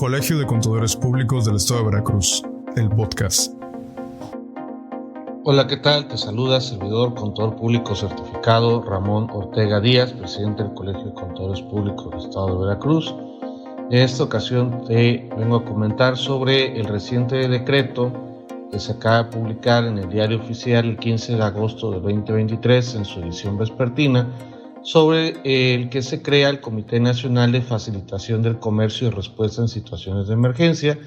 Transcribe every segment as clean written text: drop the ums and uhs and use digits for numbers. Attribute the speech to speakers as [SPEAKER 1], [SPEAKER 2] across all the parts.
[SPEAKER 1] Colegio de Contadores Públicos del Estado de Veracruz, el podcast.
[SPEAKER 2] Hola, ¿qué tal? Te saluda servidor contador público certificado Ramón Ortega Díaz, presidente del Colegio de Contadores Públicos del Estado de Veracruz. En esta ocasión te vengo a comentar sobre el reciente decreto que se acaba de publicar en el Diario Oficial el 15 de agosto de 2023 en su edición vespertina, sobre el que se crea el Comité Nacional de Facilitación del Comercio y Respuesta en Situaciones de Emergencia,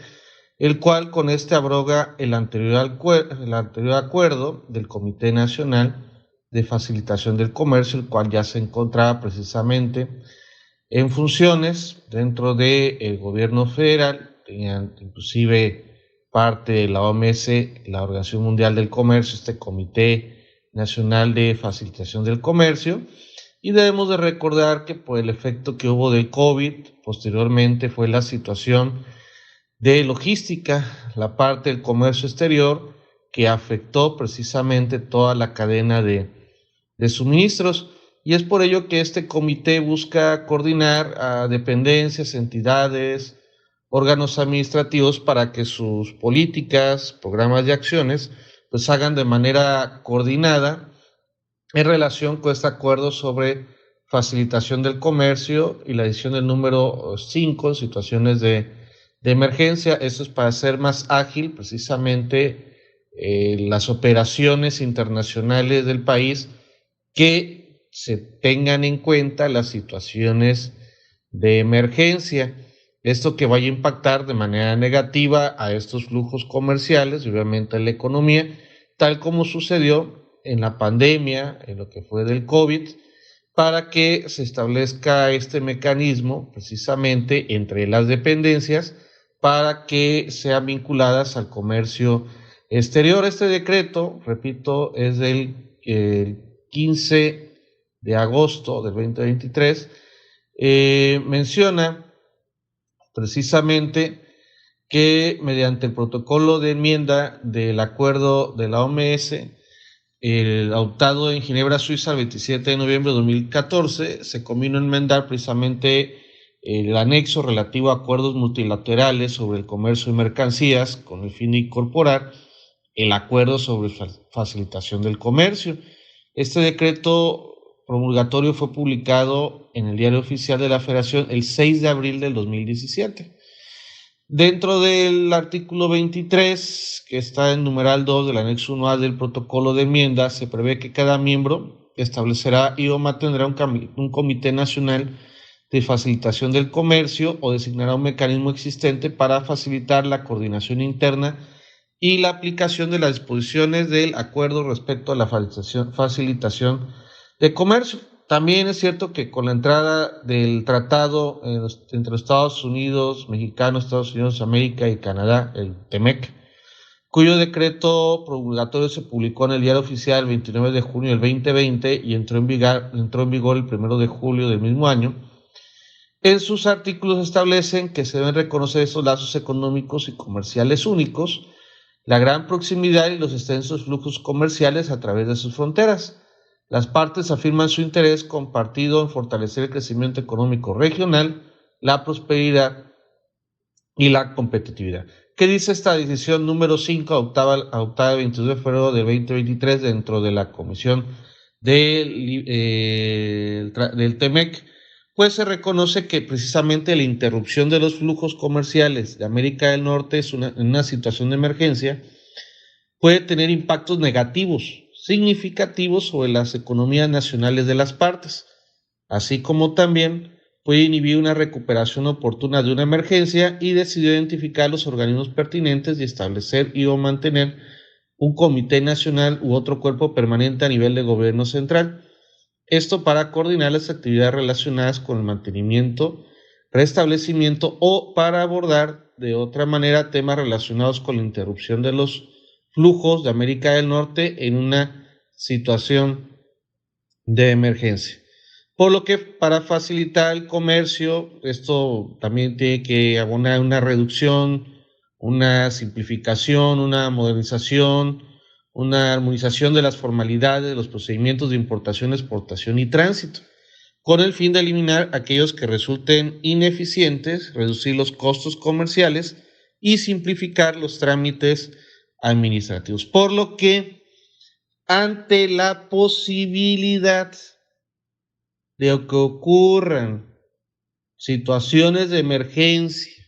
[SPEAKER 2] el cual con este abroga el anterior acuerdo del Comité Nacional de Facilitación del Comercio, el cual ya se encontraba precisamente en funciones dentro del gobierno federal. Tenían inclusive parte de la OMS, la Organización Mundial del Comercio, este Comité Nacional de Facilitación del Comercio. Y debemos de recordar que por el efecto que hubo del COVID, posteriormente fue la situación de logística, la parte del comercio exterior, que afectó precisamente toda la cadena de suministros. Y es por ello que este comité busca coordinar a dependencias, entidades, órganos administrativos para que sus políticas, programas y acciones pues hagan de manera coordinada en relación con este acuerdo sobre facilitación del comercio y la edición del número 5, situaciones de emergencia. Esto es para hacer más ágil precisamente las operaciones internacionales del país, que se tengan en cuenta las situaciones de emergencia. Esto que vaya a impactar de manera negativa a estos flujos comerciales y obviamente a la economía, tal como sucedió en la pandemia, en lo que fue del COVID, para que se establezca este mecanismo precisamente entre las dependencias para que sean vinculadas al comercio exterior. Este decreto, repito, es del 15 de agosto del 2023, menciona precisamente que mediante el protocolo de enmienda del acuerdo de la OMS, el adoptado en Ginebra, Suiza, el 27 de noviembre de 2014, se convino a enmendar precisamente el anexo relativo a acuerdos multilaterales sobre el comercio de mercancías con el fin de incorporar el acuerdo sobre facilitación del comercio. Este decreto promulgatorio fue publicado en el Diario Oficial de la Federación el 6 de abril del 2017. Dentro del artículo 23, que está en numeral 2 del anexo 1A del protocolo de enmienda, se prevé que cada miembro establecerá y o mantendrá un comité nacional de facilitación del comercio o designará un mecanismo existente para facilitar la coordinación interna y la aplicación de las disposiciones del acuerdo respecto a la facilitación de comercio. También es cierto que con la entrada del tratado entre Estados Unidos mexicanos, Estados Unidos de América y Canadá, el TEMEC, cuyo decreto promulgatorio se publicó en el Diario Oficial el 29 de junio del 2020 y entró en vigor el 1 de julio del mismo año, en sus artículos establecen que se deben reconocer estos lazos económicos y comerciales únicos, la gran proximidad y los extensos flujos comerciales a través de sus fronteras. Las partes afirman su interés compartido en fortalecer el crecimiento económico regional, la prosperidad y la competitividad. ¿Qué dice esta decisión número 5 adoptada el 22 de febrero de 2023 dentro de la Comisión del TEMEC? Pues se reconoce que precisamente la interrupción de los flujos comerciales de América del Norte en una situación de emergencia puede tener impactos negativos significativos sobre las economías nacionales de las partes, así como también puede inhibir una recuperación oportuna de una emergencia, y decidió identificar los organismos pertinentes y establecer y o mantener un comité nacional u otro cuerpo permanente a nivel de gobierno central. Esto para coordinar las actividades relacionadas con el mantenimiento, restablecimiento o para abordar de otra manera temas relacionados con la interrupción de los flujos de América del Norte en una situación de emergencia. Por lo que para facilitar el comercio, esto también tiene que abonar una reducción, una simplificación, una modernización, una armonización de las formalidades, de los procedimientos de importación, exportación y tránsito. con el fin de eliminar aquellos que resulten ineficientes, reducir los costos comerciales y simplificar los trámites administrativos. Por lo que, ante la posibilidad de que ocurran situaciones de emergencia,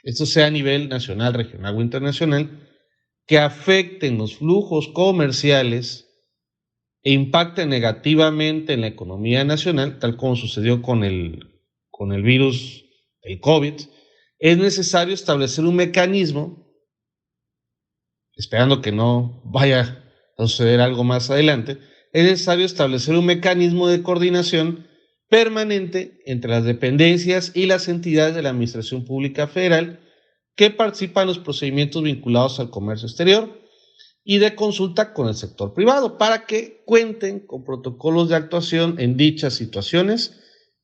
[SPEAKER 2] esto sea a nivel nacional, regional o internacional, que afecten los flujos comerciales e impacten negativamente en la economía nacional, tal como sucedió con el virus del COVID, es necesario establecer un mecanismo, esperando que no vaya a suceder algo más adelante, es necesario establecer un mecanismo de coordinación permanente entre las dependencias y las entidades de la Administración Pública Federal que participan en los procedimientos vinculados al comercio exterior y de consulta con el sector privado para que cuenten con protocolos de actuación en dichas situaciones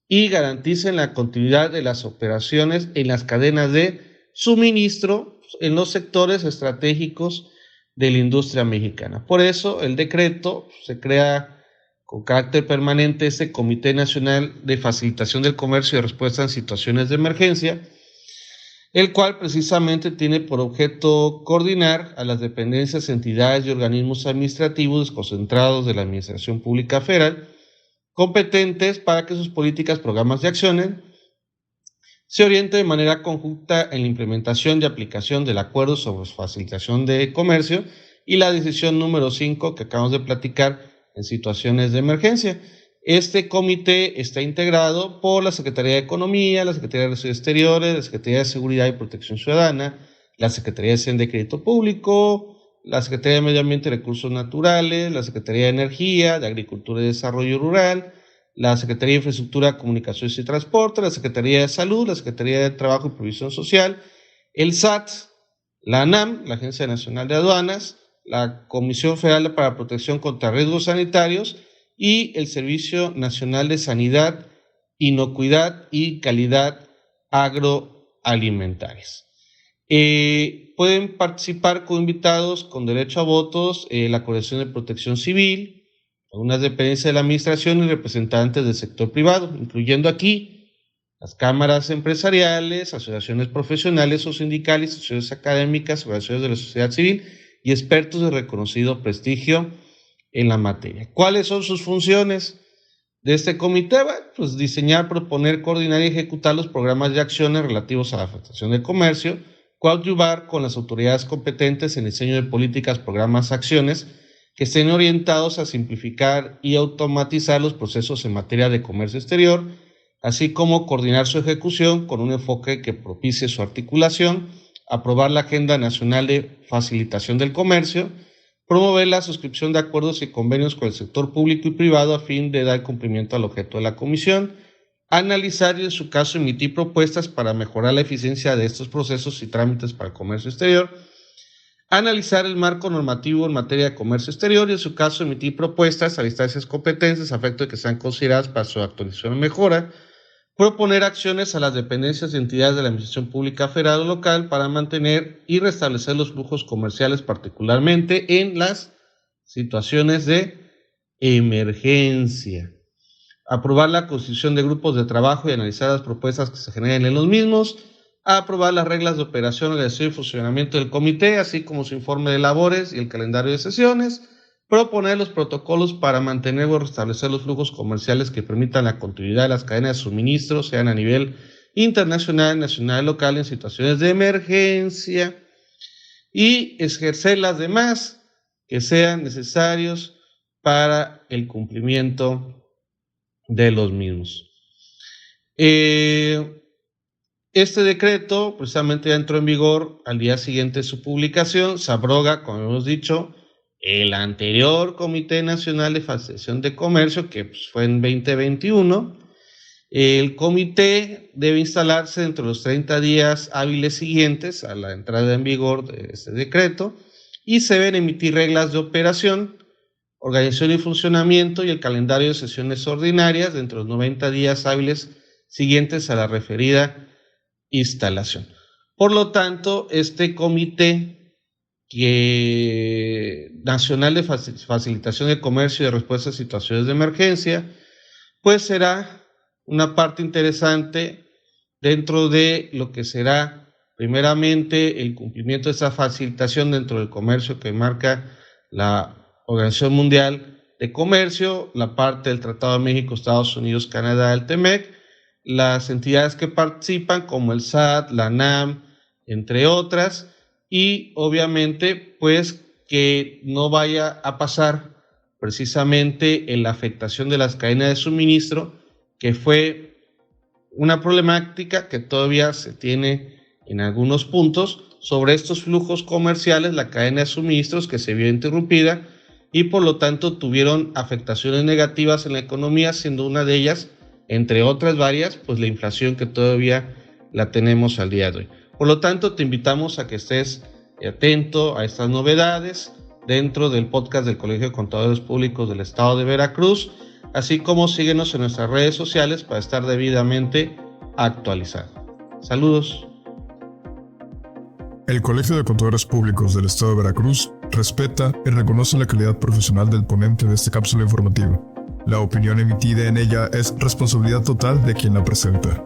[SPEAKER 2] y garanticen la continuidad de las operaciones en las cadenas de suministro en los sectores estratégicos de la industria mexicana. Por eso el decreto se crea con carácter permanente este Comité Nacional de Facilitación del Comercio y Respuesta en Situaciones de Emergencia, el cual precisamente tiene por objeto coordinar a las dependencias, entidades y organismos administrativos desconcentrados de la Administración Pública Federal, competentes para que sus políticas, programas y acciones se orienten de manera conjunta en la implementación y aplicación del Acuerdo sobre Facilitación de Comercio y la decisión número 5 que acabamos de platicar en situaciones de emergencia. Este comité está integrado por la Secretaría de Economía, la Secretaría de Relaciones Exteriores, la Secretaría de Seguridad y Protección Ciudadana, la Secretaría de Hacienda y Crédito Público, la Secretaría de Medio Ambiente y Recursos Naturales, la Secretaría de Energía, de Agricultura y Desarrollo Rural, la Secretaría de Infraestructura, Comunicaciones y Transporte, la Secretaría de Salud, la Secretaría de Trabajo y Previsión Social, el SAT, la ANAM, la Agencia Nacional de Aduanas, la Comisión Federal para la Protección contra Riesgos Sanitarios y el Servicio Nacional de Sanidad, Inocuidad y Calidad Agroalimentarias. Pueden participar como invitados con derecho a votos la Coordinación de Protección Civil, algunas dependencias de la administración y representantes del sector privado, incluyendo aquí las cámaras empresariales, asociaciones profesionales o sindicales, asociaciones académicas, organizaciones de la sociedad civil y expertos de reconocido prestigio en la materia. ¿Cuáles son sus funciones de este comité? Pues diseñar, proponer, coordinar y ejecutar los programas de acciones relativos a la facilitación del comercio, coadyuvar con las autoridades competentes en el diseño de políticas, programas, acciones que estén orientados a simplificar y automatizar los procesos en materia de comercio exterior, así como coordinar su ejecución con un enfoque que propicie su articulación, aprobar la Agenda Nacional de Facilitación del Comercio, promover la suscripción de acuerdos y convenios con el sector público y privado a fin de dar cumplimiento al objeto de la comisión, analizar y en su caso emitir propuestas para mejorar la eficiencia de estos procesos y trámites para el comercio exterior, analizar el marco normativo en materia de comercio exterior y en su caso emitir propuestas a instancias competentes a efecto de que sean consideradas para su actualización o mejora, proponer acciones a las dependencias y entidades de la Administración Pública Federal o local para mantener y restablecer los flujos comerciales, particularmente en las situaciones de emergencia, aprobar la constitución de grupos de trabajo y analizar las propuestas que se generen en los mismos, aprobar las reglas de operación, organización y funcionamiento del comité, así como su informe de labores y el calendario de sesiones, proponer los protocolos para mantener o restablecer los flujos comerciales que permitan la continuidad de las cadenas de suministro, sean a nivel internacional, nacional y local en situaciones de emergencia, y ejercer las demás que sean necesarios para el cumplimiento de los mismos. Este decreto precisamente ya entró en vigor al día siguiente de su publicación, se abroga, como hemos dicho, el anterior Comité Nacional de Facilitación de Comercio, que fue en 2021. El comité debe instalarse dentro de los 30 días hábiles siguientes a la entrada en vigor de este decreto y se deben emitir reglas de operación, organización y funcionamiento y el calendario de sesiones ordinarias dentro de los 90 días hábiles siguientes a la referida instalación. Por lo tanto, este comité Nacional de Facilitación de Comercio y de Respuesta a Situaciones de Emergencia pues será una parte interesante dentro de lo que será primeramente el cumplimiento de esa facilitación dentro del comercio que marca la Organización Mundial de Comercio, la parte del Tratado de México, Estados Unidos, Canadá, el TEMEC, las entidades que participan como el SAT, la NAM, entre otras, y obviamente pues que no vaya a pasar precisamente en la afectación de las cadenas de suministro, que fue una problemática que todavía se tiene en algunos puntos sobre estos flujos comerciales, la cadena de suministros que se vio interrumpida y por lo tanto tuvieron afectaciones negativas en la economía, siendo una de ellas, entre otras varias, pues la inflación que todavía la tenemos al día de hoy. Por lo tanto, te invitamos a que estés atento a estas novedades dentro del podcast del Colegio de Contadores Públicos del Estado de Veracruz, así como síguenos en nuestras redes sociales para estar debidamente actualizado. Saludos.
[SPEAKER 1] El Colegio de Contadores Públicos del Estado de Veracruz respeta y reconoce la calidad profesional del ponente de esta cápsula informativa. La opinión emitida en ella es responsabilidad total de quien la presenta.